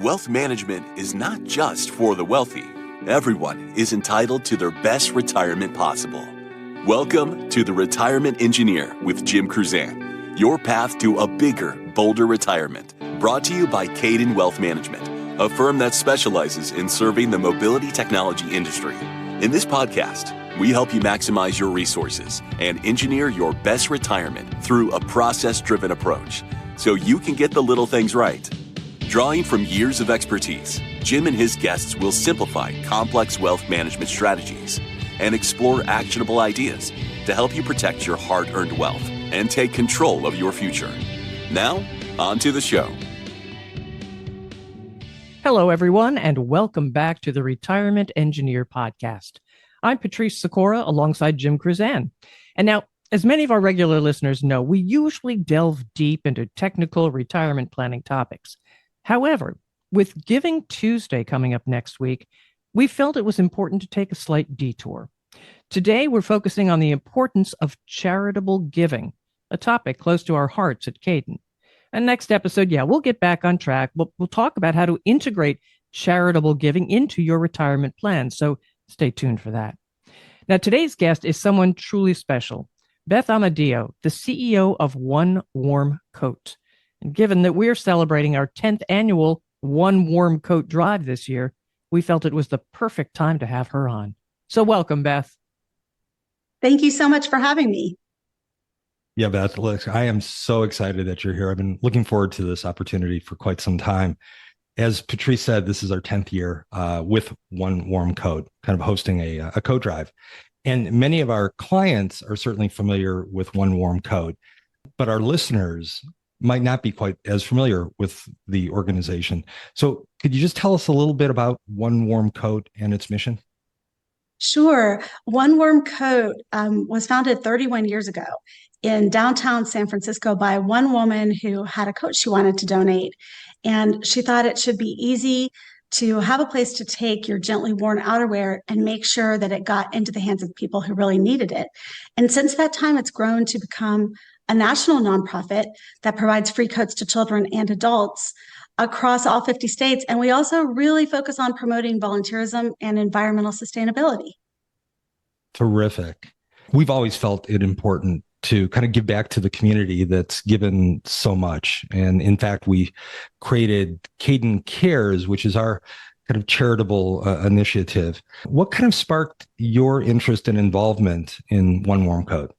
Wealth management is not just for the wealthy. Everyone is entitled to their best retirement possible. Welcome to The Retirement Engineer with Jim Kruzan, your path to a bigger, bolder retirement. Brought to you by Kaydan Wealth Management, a firm that specializes in serving the mobility technology industry. In this podcast, we help you maximize your resources and engineer your best retirement through a process-driven approach so you can get the little things right. Drawing from years of expertise, Jim and his guests will simplify complex wealth management strategies and explore actionable ideas to help you protect your hard-earned wealth and take control of your future. Now, on to the show. Hello, everyone, and welcome back to the Retirement Engineer Podcast. I'm Patrice Sikora alongside Jim Kruzan. And now, as many of our regular listeners know, we usually delve deep into technical retirement planning topics. However, with Giving Tuesday coming up next week, we felt it was important to take a slight detour. Today, we're focusing on the importance of charitable giving, a topic close to our hearts at Kaydan. And next episode, we'll get back on track. We'll talk about how to integrate charitable giving into your retirement plan, so stay tuned for that. Now, today's guest is someone truly special, Beth Amodio, the CEO of One Warm Coat. And given that we're celebrating our 10th annual One Warm Coat Drive this year, we felt it was the perfect time to have her on. So welcome, Beth. Thank you so much for having me. Yeah, Beth, look, I am so excited that you're here. I've been looking forward to this opportunity for quite some time. As Patrice said, this is our 10th year with One Warm Coat, kind of hosting a coat drive. And many of our clients are certainly familiar with One Warm Coat, but our listeners might not be quite as familiar with the organization. So could you just tell us a little bit about One Warm Coat and its mission? Sure. One Warm Coat was founded 31 years ago in downtown San Francisco by one woman who had a coat she wanted to donate. And she thought it should be easy to have a place to take your gently worn outerwear and make sure that it got into the hands of people who really needed it. And since that time, it's grown to become a national nonprofit that provides free coats to children and adults across all 50 states. And we also really focus on promoting volunteerism and environmental sustainability. Terrific. We've always felt it important to kind of give back to the community that's given so much. And in fact, we created Kaydan Cares, which is our kind of charitable initiative. What kind of sparked your interest and involvement in One Warm Coat?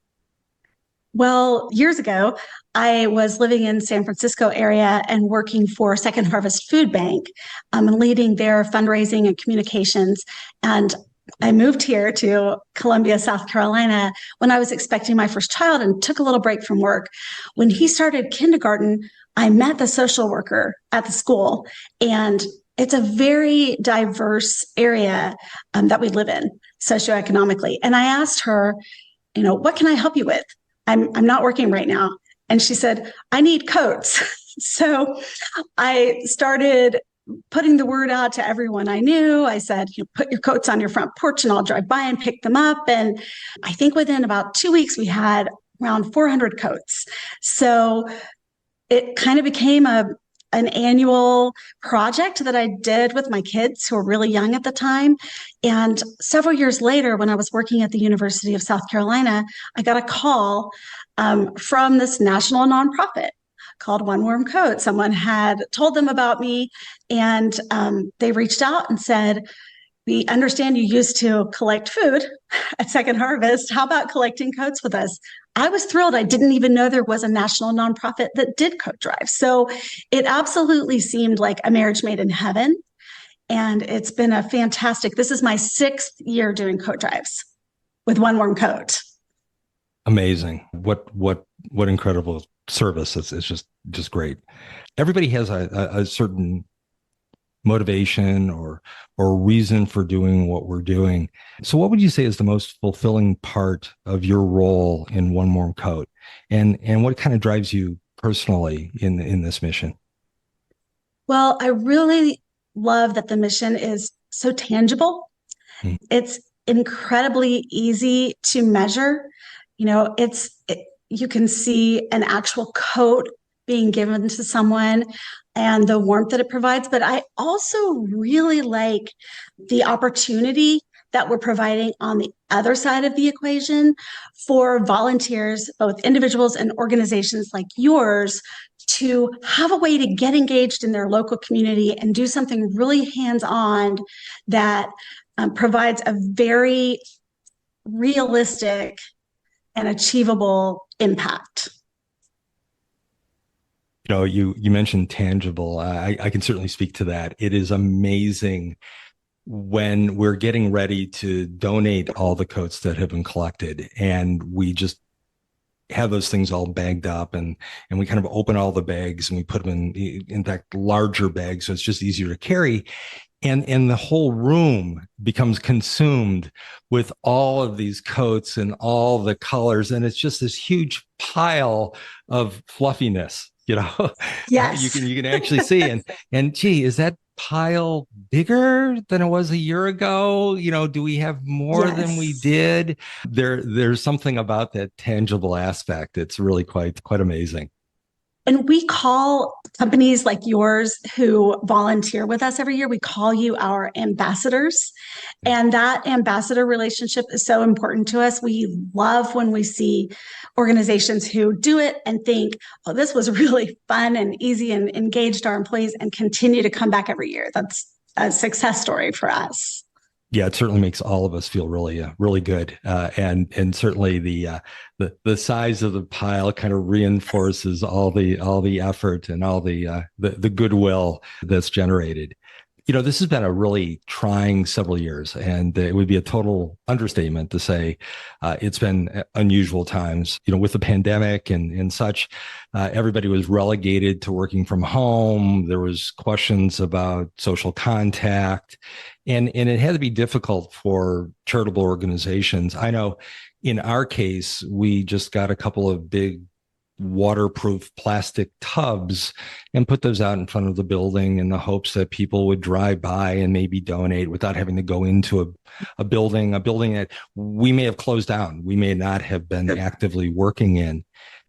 Well, years ago, I was living in San Francisco area and working for Second Harvest Food Bank, leading their fundraising and communications. And I moved here to Columbia, South Carolina, when I was expecting my first child and took a little break from work. When he started kindergarten, I met the social worker at the school, and it's a very diverse area that we live in socioeconomically. And I asked her, what can I help you with? I'm not working right now. And she said, I need coats. So I started putting the word out to everyone I knew. I said, put your coats on your front porch and I'll drive by and pick them up. And I think within about 2 weeks, we had around 400 coats. So it kind of became an annual project that I did with my kids who were really young at the time. And several years later, when I was working at the University of South Carolina, I got a call from this national nonprofit called One Warm Coat. Someone had told them about me, and they reached out and said, we understand you used to collect food at Second Harvest. How about collecting coats with us? I was thrilled. I didn't even know there was a national nonprofit that did coat drives. So it absolutely seemed like a marriage made in heaven. And it's been a fantastic, this is my 6th year doing coat drives with One Warm Coat. Amazing. What incredible service. It's just great. Everybody has a certain motivation or reason for doing what we're doing. So what would you say is the most fulfilling part of your role in One Warm Coat? And what kind of drives you personally in this mission? Well, I really love that the mission is so tangible. It's incredibly easy to measure. You can see an actual coat being given to someone and the warmth that it provides. But I also really like the opportunity that we're providing on the other side of the equation for volunteers, both individuals and organizations like yours, to have a way to get engaged in their local community and do something really hands-on that provides a very realistic and achievable impact. You mentioned tangible. I can certainly speak to that. It is amazing when we're getting ready to donate all the coats that have been collected, and we just have those things all bagged up, and we kind of open all the bags and we put them in fact, larger bags, so it's just easier to carry. And the whole room becomes consumed with all of these coats and all the colors, and it's just this huge pile of fluffiness. Yes. you can actually see, and gee, is that pile bigger than it was a year ago? Do we have more than we did? There's something about that tangible aspect. It's really quite amazing. And we call companies like yours who volunteer with us every year, we call you our ambassadors. And that ambassador relationship is so important to us. We love when we see organizations who do it and think, oh, this was really fun and easy and engaged our employees and continue to come back every year. That's a success story for us. Yeah, it certainly makes all of us feel really good, and certainly the size of the pile kind of reinforces all the effort and all the goodwill that's generated. This has been a really trying several years, and it would be a total understatement to say it's been unusual times. With the pandemic and such, everybody was relegated to working from home. There was questions about social contact, and it had to be difficult for charitable organizations. I know in our case, we just got a couple of big waterproof plastic tubs and put those out in front of the building in the hopes that people would drive by and maybe donate without having to go into a building that we may have closed down. We may not have been actively working in.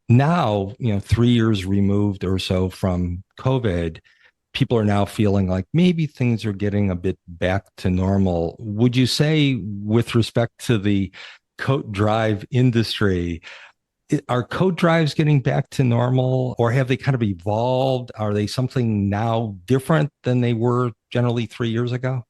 Now, 3 years removed or so from COVID, people are now feeling like maybe things are getting a bit back to normal. Would you say, with respect to the coat drive industry, are coat drives getting back to normal, or have they kind of evolved? Are they something now different than they were generally 3 years ago?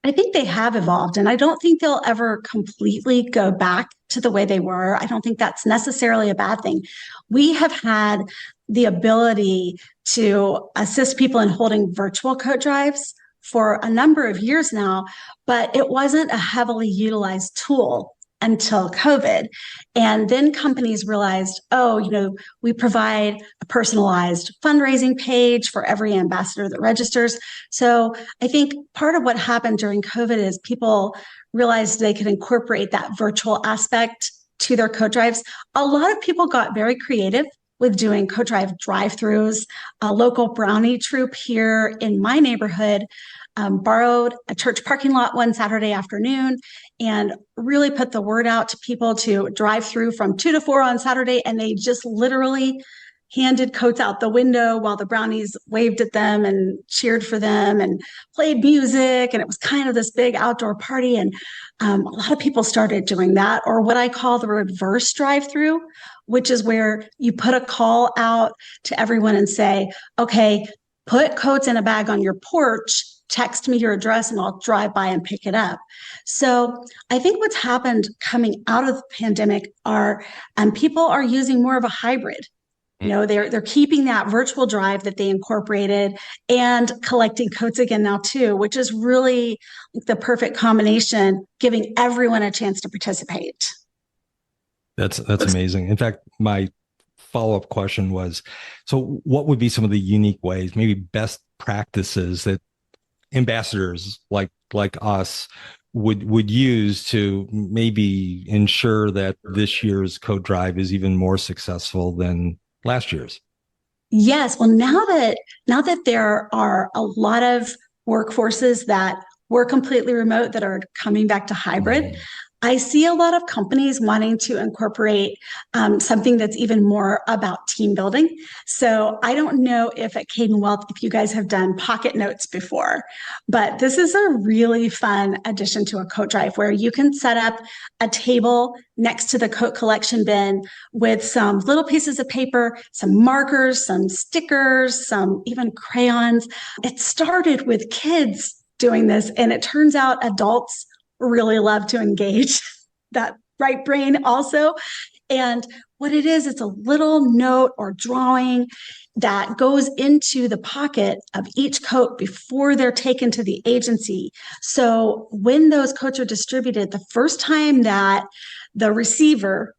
I think they have evolved, and I don't think they'll ever completely go back to the way they were. I don't think that's necessarily a bad thing. We have had the ability to assist people in holding virtual coat drives for a number of years now, but it wasn't a heavily utilized tool until COVID. And then companies realized, we provide a personalized fundraising page for every ambassador that registers. So I think part of what happened during COVID is people realized they could incorporate that virtual aspect to their coat drives. A lot of people got very creative with doing coat drive-throughs. A local brownie troupe here in my neighborhood borrowed a church parking lot one Saturday afternoon and really put the word out to people to drive through from 2 to 4 on Saturday. And they just literally handed coats out the window while the brownies waved at them and cheered for them and played music. And it was kind of this big outdoor party. And a lot of people started doing that, or what I call the reverse drive-through, which is where you put a call out to everyone and say, okay, put coats in a bag on your porch, text me your address and I'll drive by and pick it up. So I think what's happened coming out of the pandemic are people are using more of a hybrid. They're keeping that virtual drive that they incorporated and collecting coats again now too, which is really the perfect combination, giving everyone a chance to participate. That's amazing. In fact, my follow-up question was, so what would be some of the unique ways, maybe best practices that ambassadors like us would use to maybe ensure that this year's coat drive is even more successful than last year's? Yes. Well, now that there are a lot of workforces that were completely remote that are coming back to hybrid, I see a lot of companies wanting to incorporate something that's even more about team building. So I don't know if at Kaydan Wealth, if you guys have done pocket notes before, but this is a really fun addition to a coat drive where you can set up a table next to the coat collection bin with some little pieces of paper, some markers, some stickers, some even crayons. It started with kids doing this, and it turns out adults really love to engage that right brain also. And what it is, it's a little note or drawing that goes into the pocket of each coat before they're taken to the agency. So when those coats are distributed, the first time that the receiver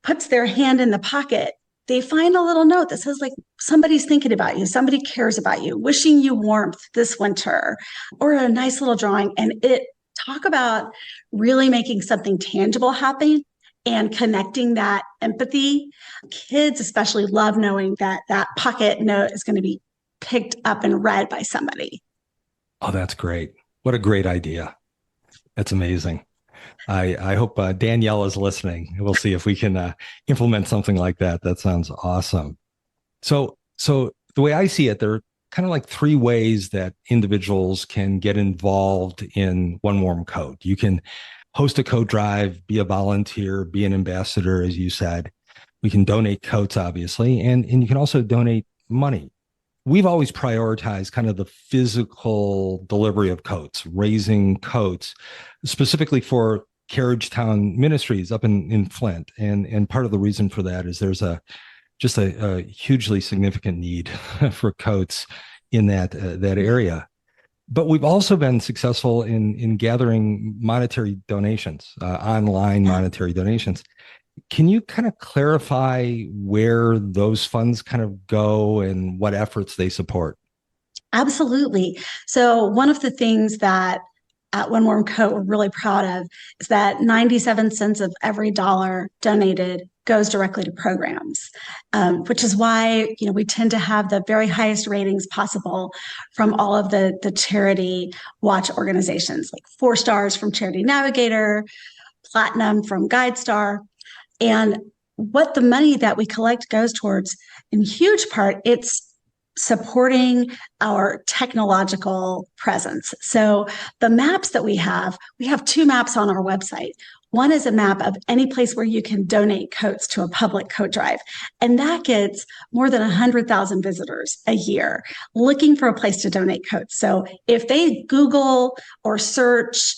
puts their hand in the pocket, they find a little note that says, like, somebody's thinking about you, somebody cares about you, wishing you warmth this winter, or a nice little drawing. And it talk about really making something tangible happen and connecting that empathy. Kids especially love knowing that that pocket note is going to be picked up and read by somebody. Oh, that's great. What a great idea. That's amazing. I hope Danielle is listening. We'll see if we can implement something like that. That sounds awesome. So the way I see it, there are kind of like three ways that individuals can get involved in One Warm Coat. You can host a coat drive, be a volunteer, be an ambassador, as you said. We can donate coats, obviously, and you can also donate money. We've always prioritized kind of the physical delivery of coats, raising coats, specifically for Carriagetown Ministries up in Flint. And part of the reason for that is there's a hugely significant need for coats in that area. But we've also been successful in gathering monetary donations, online monetary donations. Can you kind of clarify where those funds kind of go and what efforts they support? Absolutely. So one of the things that at One Warm Coat we're really proud of is that 97 cents of every dollar donated goes directly to programs, which is why we tend to have the very highest ratings possible from all of the charity watch organizations, like 4 stars from Charity Navigator, platinum from GuideStar. And what the money that we collect goes towards, in huge part, it's supporting our technological presence. So the maps that we have 2 maps on our website. One is a map of any place where you can donate coats to a public coat drive. And that gets more than 100,000 visitors a year looking for a place to donate coats. So if they Google or search,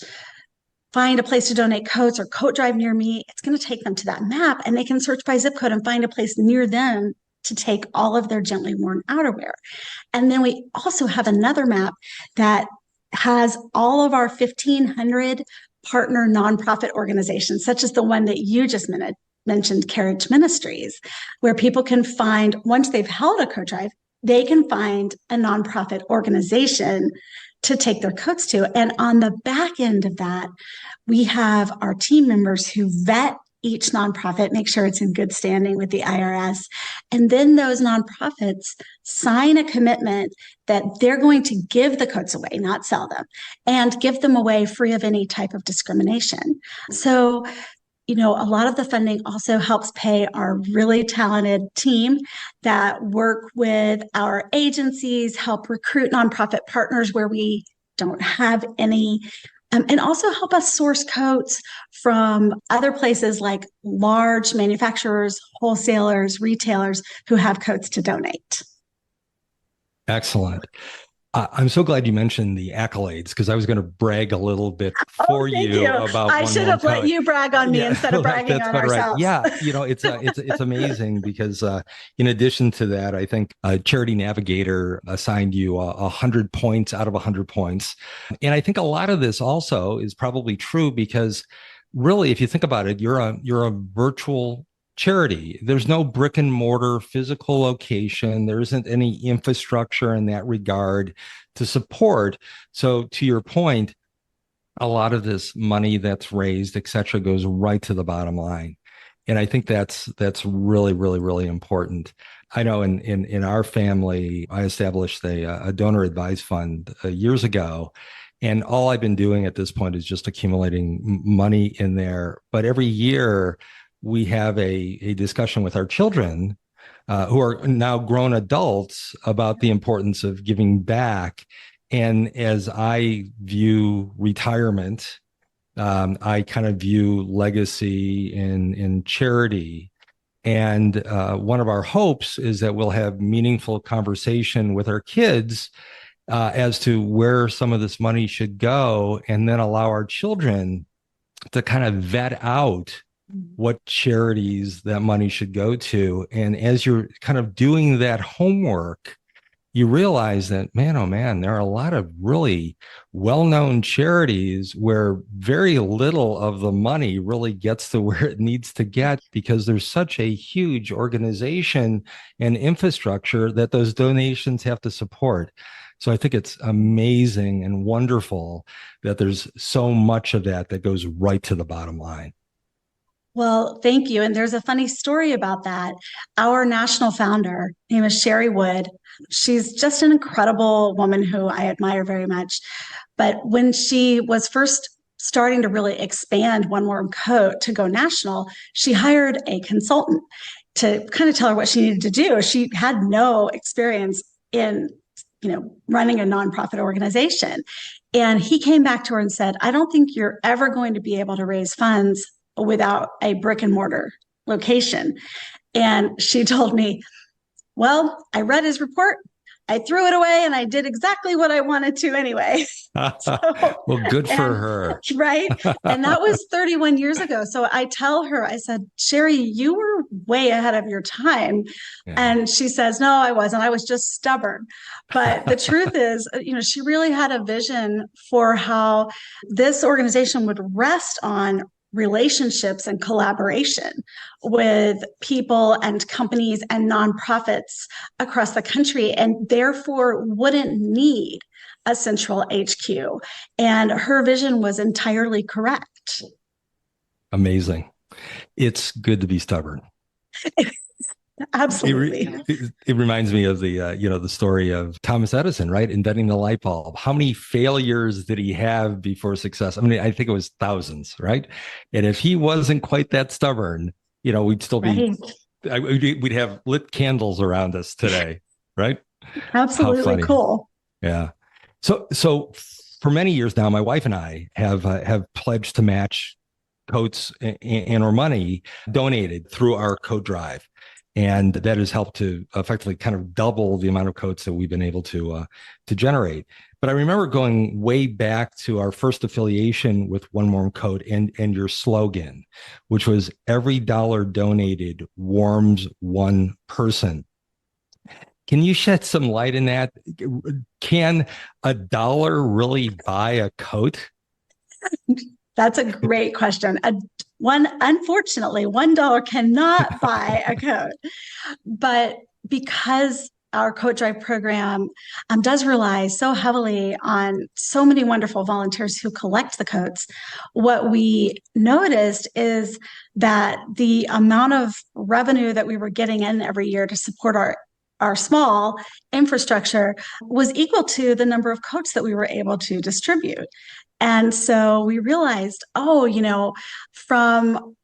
find a place to donate coats or coat drive near me, it's going to take them to that map, and they can search by zip code and find a place near them to take all of their gently worn outerwear. And then we also have another map that has all of our 1,500 partner nonprofit organizations, such as the one that you just mentioned, Carriage Ministries, where people can find, once they've held a coat drive, they can find a nonprofit organization to take their coats to. And on the back end of that, we have our team members who vet each nonprofit, make sure it's in good standing with the IRS. And then those nonprofits sign a commitment that they're going to give the coats away, not sell them, and give them away free of any type of discrimination. So, a lot of the funding also helps pay our really talented team that work with our agencies, help recruit nonprofit partners where we don't have any, and also help us source coats from other places like large manufacturers, wholesalers, retailers who have coats to donate. Excellent. I'm so glad you mentioned the accolades, because I was going to brag a little bit for you about. I should have let you brag on me instead of bragging on ourselves. Right. Yeah, it's amazing because in addition to that, I think Charity Navigator assigned you 100 points out of 100 points, and I think a lot of this also is probably true because really, if you think about it, you're a virtual charity. There's no brick and mortar physical location. There isn't any infrastructure in that regard to support. So to your point, a lot of this money that's raised, et cetera, goes right to the bottom line. And I think that's really, really, really important. I know in our family, I established a donor advised fund years ago. And all I've been doing at this point is just accumulating money in there. But every year we have a discussion with our children who are now grown adults about the importance of giving back. And as I view retirement, I kind of view legacy in charity. And one of our hopes is that we'll have meaningful conversation with our kids as to where some of this money should go, and then allow our children to kind of vet out what charities that money should go to. And as you're kind of doing that homework, you realize that, man, oh man, there are a lot of really well-known charities where very little of the money really gets to where it needs to get, because there's such a huge organization and infrastructure that those donations have to support. So I think it's amazing and wonderful that there's so much of that goes right to the bottom line. Well, thank you. And there's a funny story about that. Our national founder, her name is Sherry Wood. She's just an incredible woman who I admire very much. But when she was first starting to really expand One Warm Coat to go national, she hired a consultant to kind of tell her what she needed to do. She had no experience in, running a nonprofit organization. And he came back to her and said, I don't think you're ever going to be able to raise funds without a brick and mortar location. And she told me, well, I read his report, I threw it away, and I did exactly what I wanted to anyway. Well, good for her. Right. And that was 31 years ago. So I tell her, I said, Sherry, you were way ahead of your time. Yeah. And she says, no, I wasn't. I was just stubborn. But the truth is, she really had a vision for how this organization would rest on relationships and collaboration with people and companies and nonprofits across the country, and therefore wouldn't need a central HQ. And her vision was entirely correct. Amazing. It's good to be stubborn. Absolutely. It reminds me of the story of Thomas Edison, right? Inventing the light bulb. How many failures did he have before success? I mean, I think it was thousands, right? And if he wasn't quite that stubborn, we'd still be, right. We'd have lit candles around us today, right? Absolutely cool. Yeah. So for many years now, my wife and I have pledged to match coats and or money donated through our coat drive. And that has helped to effectively kind of double the amount of coats that we've been able to generate. But I remember going way back to our first affiliation with One Warm Coat and your slogan, which was every dollar donated warms one person. Can you shed some light in that? Can $1 really buy a coat? That's a great question. Unfortunately, $1 cannot buy a coat, but because our coat drive program does rely so heavily on so many wonderful volunteers who collect the coats, what we noticed is that the amount of revenue that we were getting in every year to support our small infrastructure was equal to the number of coats that we were able to distribute. And so we realized, from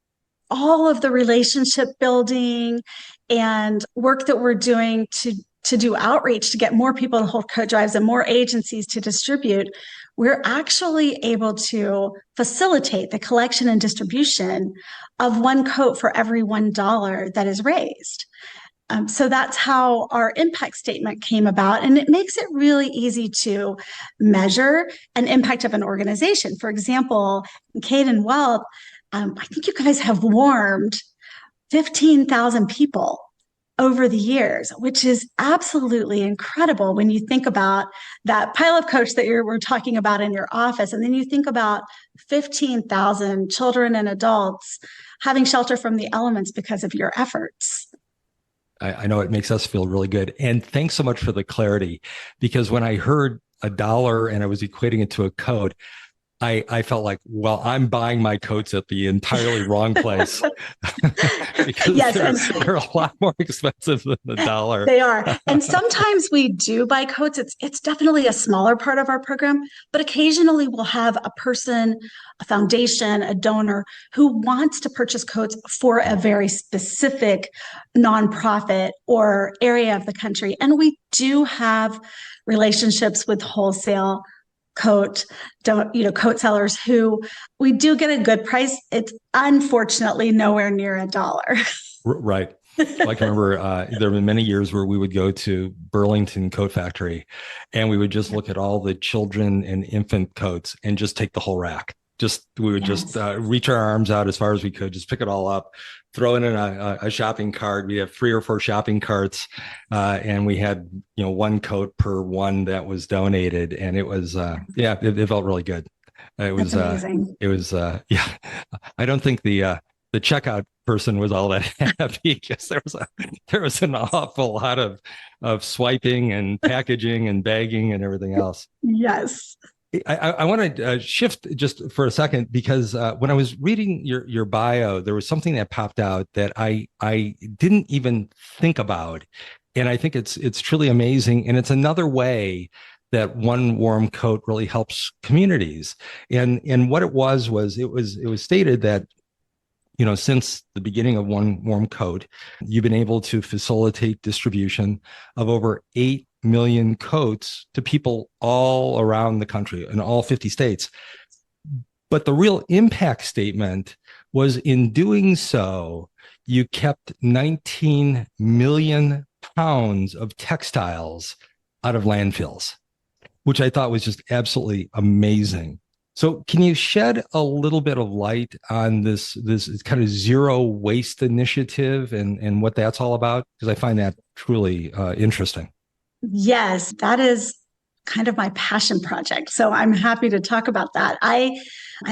all of the relationship building and work that we're doing to do outreach, to get more people to hold coat drives and more agencies to distribute, we're actually able to facilitate the collection and distribution of one coat for every $1 that is raised. So that's how our impact statement came about. And it makes it really easy to measure an impact of an organization. For example, Kaydan Wealth, I think you guys have warmed 15,000 people over the years, which is absolutely incredible when you think about that pile of coats that we're talking about in your office. And then you think about 15,000 children and adults having shelter from the elements because of your efforts. I know it makes us feel really good. And thanks so much for the clarity, because when I heard $1 and I was equating it to a coat, I felt like, well, I'm buying my coats at the entirely wrong place because Yes, they're a lot more expensive than the dollar. they are. And sometimes we do buy coats. It's definitely a smaller part of our program, but occasionally we'll have a person, a foundation, a donor who wants to purchase coats for a very specific nonprofit or area of the country. And we do have relationships with wholesale coat sellers who we do get a good price. It's unfortunately nowhere near $1. Right. I can remember there were many years where we would go to Burlington Coat Factory and we would just look at all the children and infant coats and just take the whole rack. We would just reach our arms out as far as we could, just pick it all up, throw it in a shopping cart. We have 3 or 4 shopping carts, and we had one coat per one that was donated, and it was it felt really good. It amazing. I don't think the checkout person was all that happy because there was an awful lot of swiping and packaging and bagging and everything else. Yes. I want to shift just for a second because when I was reading your bio, there was something that popped out that I didn't even think about, and I think it's truly amazing. And it's another way that One Warm Coat really helps communities. And what it was stated that since the beginning of One Warm Coat, you've been able to facilitate distribution of over 8 million coats to people all around the country in all 50 states. But the real impact statement was in doing so, you kept 19 million pounds of textiles out of landfills, which I thought was just absolutely amazing. So can you shed a little bit of light on this kind of zero waste initiative and what that's all about? Because I find that truly interesting. Yes, that is kind of my passion project. So I'm happy to talk about that. I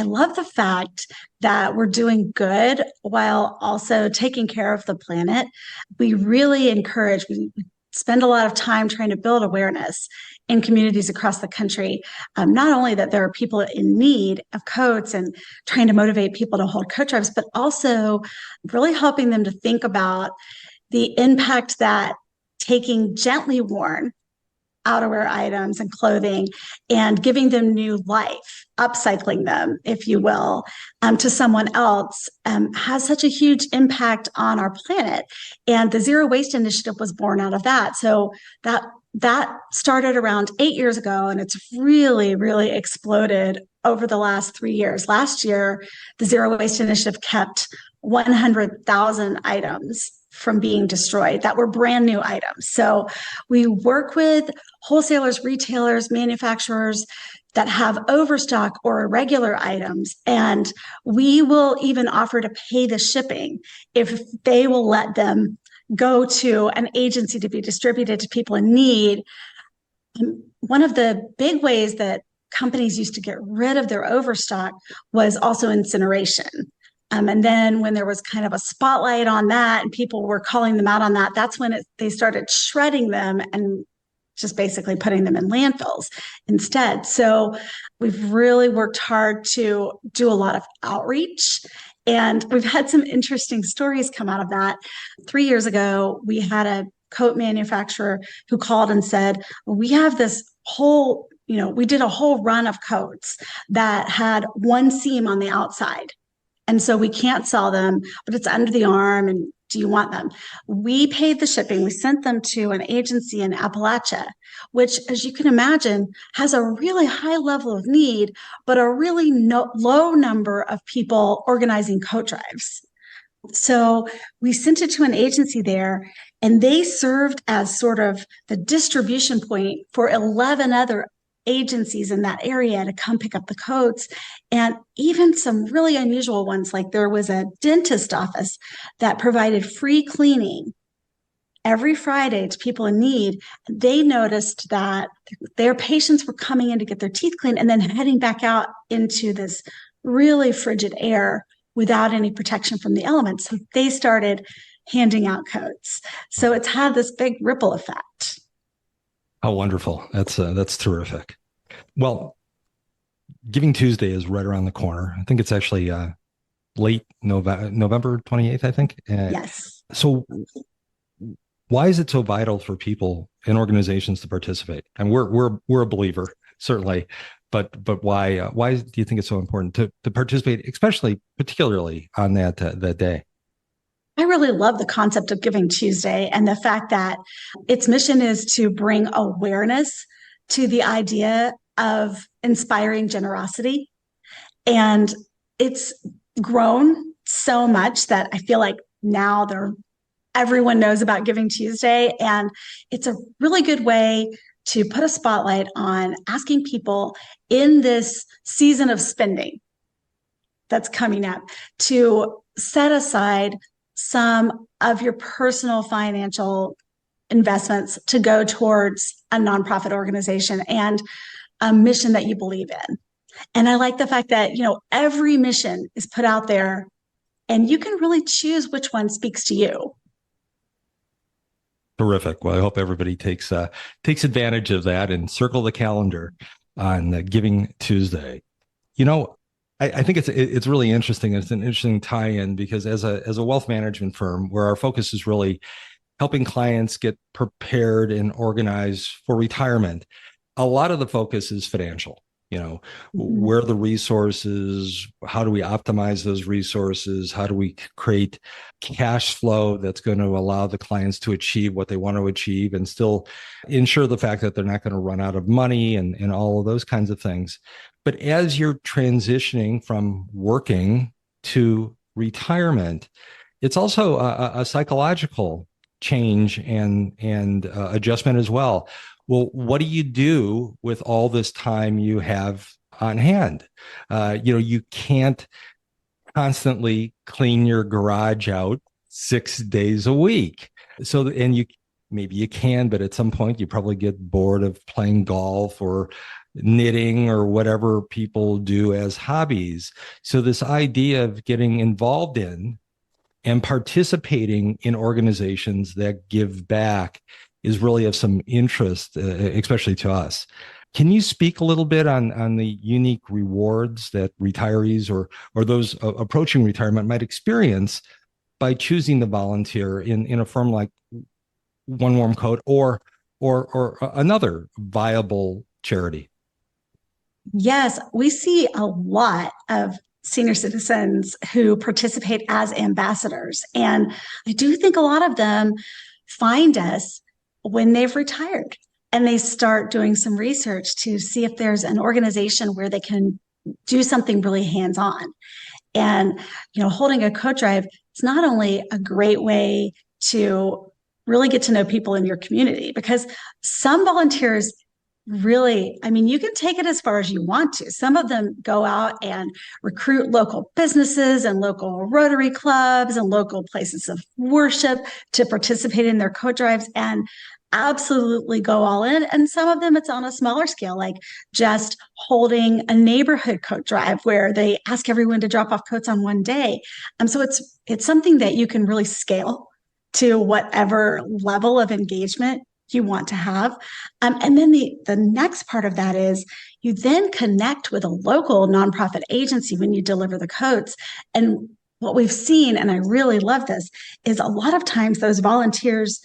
love the fact that we're doing good while also taking care of the planet. We really encourage, we spend a lot of time trying to build awareness in communities across the country. Not only that there are people in need of coats and trying to motivate people to hold coat drives, but also really helping them to think about the impact that taking gently worn outerwear items and clothing and giving them new life, upcycling them, if you will, to someone else has such a huge impact on our planet. And the Zero Waste Initiative was born out of that. So that started around 8 years ago, and it's really, really exploded over the last 3 years. Last year, the Zero Waste Initiative kept 100,000 items from being destroyed that were brand new items. So we work with wholesalers, retailers, manufacturers that have overstock or irregular items, and we will even offer to pay the shipping if they will let them go to an agency to be distributed to people in need. One of the big ways that companies used to get rid of their overstock was also incineration. And then when there was kind of a spotlight on that and people were calling them out on that, that's when they started shredding them and just basically putting them in landfills instead. So we've really worked hard to do a lot of outreach. And we've had some interesting stories come out of that. 3 years ago, we had a coat manufacturer who called and said, we have this whole, we did a whole run of coats that had one seam on the outside. And so we can't sell them, but it's under the arm. And do you want them? We paid the shipping. We sent them to an agency in Appalachia, which, as you can imagine, has a really high level of need, but a really low number of people organizing coat drives. So we sent it to an agency there, and they served as sort of the distribution point for 11 other agencies in that area to come pick up the coats, and even some really unusual ones. Like there was a dentist office that provided free cleaning every Friday to people in need. They noticed that their patients were coming in to get their teeth cleaned and then heading back out into this really frigid air without any protection from the elements. So they started handing out coats. So it's had this big ripple effect. Oh, wonderful. That's terrific. Well, Giving Tuesday is right around the corner. I think it's actually late November 28th, I think. Yes. So why is it so vital for people and organizations to participate? And we're a believer, certainly, but why do you think it's so important to participate, especially particularly on that day? I really love the concept of Giving Tuesday and the fact that its mission is to bring awareness to the idea of inspiring generosity. And it's grown so much that I feel like now everyone knows about Giving Tuesday. And it's a really good way to put a spotlight on asking people in this season of spending that's coming up to set aside some of your personal financial investments to go towards a nonprofit organization and a mission that you believe in. And I like the fact that, every mission is put out there and you can really choose which one speaks to you. Terrific. Well, I hope everybody takes advantage of that and circle the calendar on Giving Tuesday. I think it's really interesting. It's an interesting tie-in because as a wealth management firm, where our focus is really helping clients get prepared and organized for retirement, a lot of the focus is financial. Where are the resources? How do we optimize those resources? How do we create cash flow that's going to allow the clients to achieve what they want to achieve and still ensure the fact that they're not going to run out of money and all of those kinds of things. But as you're transitioning from working to retirement, it's also a psychological change and adjustment as well. Well, what do you do with all this time you have on hand? You can't constantly clean your garage out 6 days a week. So, and maybe you can, but at some point you probably get bored of playing golf or knitting or whatever people do as hobbies. So this idea of getting involved in and participating in organizations that give back is really of some interest, especially to us. Can you speak a little bit on the unique rewards that retirees or those approaching retirement might experience by choosing to volunteer in a firm like One Warm Coat or another viable charity? Yes, we see a lot of senior citizens who participate as ambassadors. And I do think a lot of them find us when they've retired and they start doing some research to see if there's an organization where they can do something really hands-on. And, holding a coat drive is not only a great way to really get to know people in your community, because some volunteers really, you can take it as far as you want to. Some of them go out and recruit local businesses and local Rotary clubs and local places of worship to participate in their coat drives and absolutely go all in. And some of them, it's on a smaller scale, like just holding a neighborhood coat drive where they ask everyone to drop off coats on one day. So it's something that you can really scale to whatever level of engagement you want to have. And then the next part of that is you then connect with a local nonprofit agency when you deliver the coats. And what we've seen, and I really love this, is a lot of times those volunteers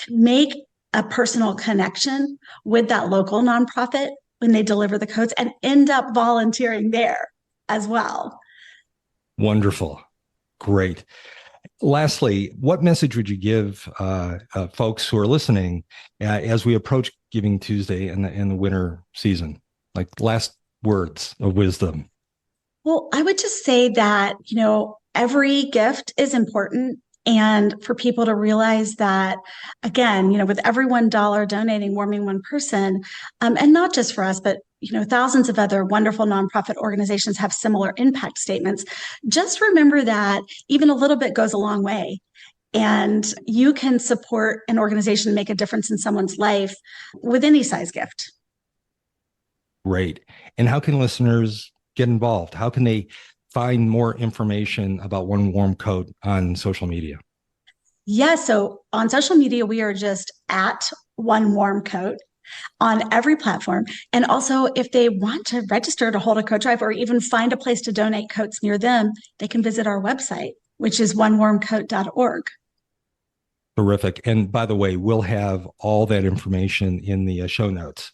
make a personal connection with that local nonprofit when they deliver the coats and end up volunteering there as well. Wonderful. Great. Lastly, what message would you give folks who are listening as we approach Giving Tuesday in the winter season? Like last words of wisdom. Well, I would just say that, every gift is important. And for people to realize that, again, with every $1 donating, warming one person, and not just for us, but thousands of other wonderful nonprofit organizations have similar impact statements. Just remember that even a little bit goes a long way. And you can support an organization and make a difference in someone's life with any size gift. Great. And how can listeners get involved? How can they find more information about One Warm Coat on social media? Yeah, so on social media, we are just at One Warm Coat. on every platform. And also, if they want to register to hold a coat drive or even find a place to donate coats near them, they can visit our website, which is onewarmcoat.org. Terrific. And by the way, we'll have all that information in the show notes.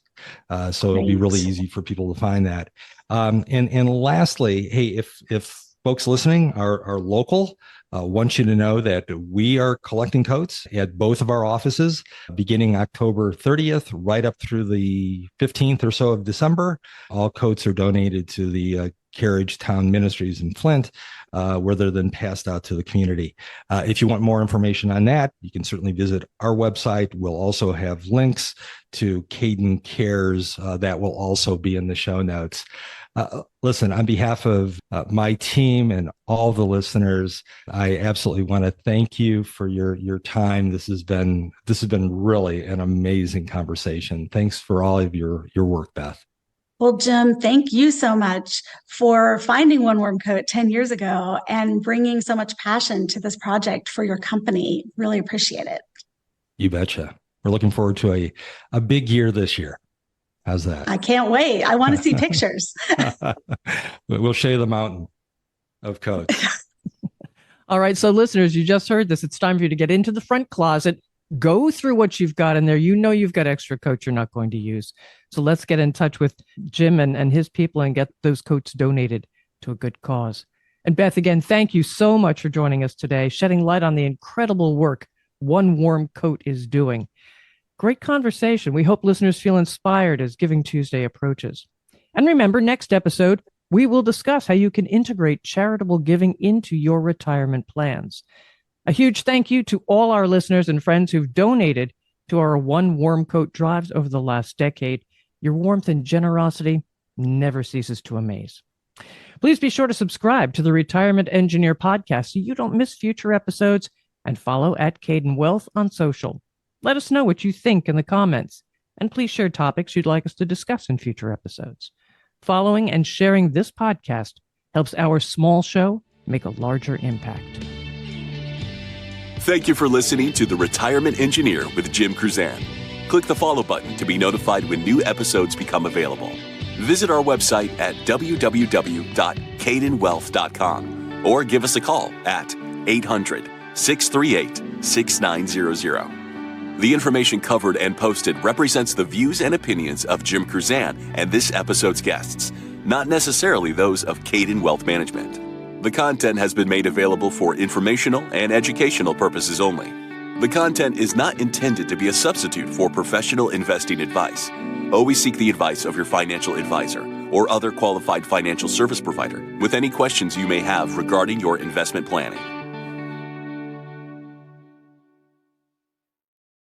So it'll be really easy for people to find that. And lastly, hey, if folks listening are local, want you to know that we are collecting coats at both of our offices beginning October 30th, right up through the 15th or so of December. All coats are donated to the Carriage Town Ministries in Flint, where they're then passed out to the community. If you want more information on that, you can certainly visit our website. We'll also have links to Kaydan Cares that will also be in the show notes. Listen, on behalf of my team and all the listeners, I absolutely want to thank you for your time. This has been really an amazing conversation. Thanks for all of your work, Beth. Well, Jim, thank you so much for finding One Warm Coat 10 years ago and bringing so much passion to this project for your company. Really appreciate it. You betcha. We're looking forward to a big year this year. How's that? I can't wait. I want to see pictures. We'll show you the mountain of coats. All right. So listeners, you just heard this. It's time for you to get into the front closet, go through what you've got in there. You know you've got extra coats you're not going to use. So let's get in touch with Jim and his people and get those coats donated to a good cause. And Beth, again, thank you so much for joining us today, shedding light on the incredible work One Warm Coat is doing. Great conversation. We hope listeners feel inspired as Giving Tuesday approaches. And remember, next episode, we will discuss how you can integrate charitable giving into your retirement plans. A huge thank you to all our listeners and friends who've donated to our One Warm Coat drives over the last decade. Your warmth and generosity never ceases to amaze. Please be sure to subscribe to the Retirement Engineer podcast so you don't miss future episodes, and follow at Kaydan Wealth on social. Let us know what you think in the comments, and please share topics you'd like us to discuss in future episodes. Following and sharing this podcast helps our small show make a larger impact. Thank you for listening to The Retirement Engineer with Jim Kruzan. Click the follow button to be notified when new episodes become available. Visit our website at www.kaydanwealth.com or give us a call at 800-638-6900. The information covered and posted represents the views and opinions of Jim Kruzan and this episode's guests, not necessarily those of Kaydan Wealth Management. The content has been made available for informational and educational purposes only. The content is not intended to be a substitute for professional investing advice. Always seek the advice of your financial advisor or other qualified financial service provider with any questions you may have regarding your investment planning.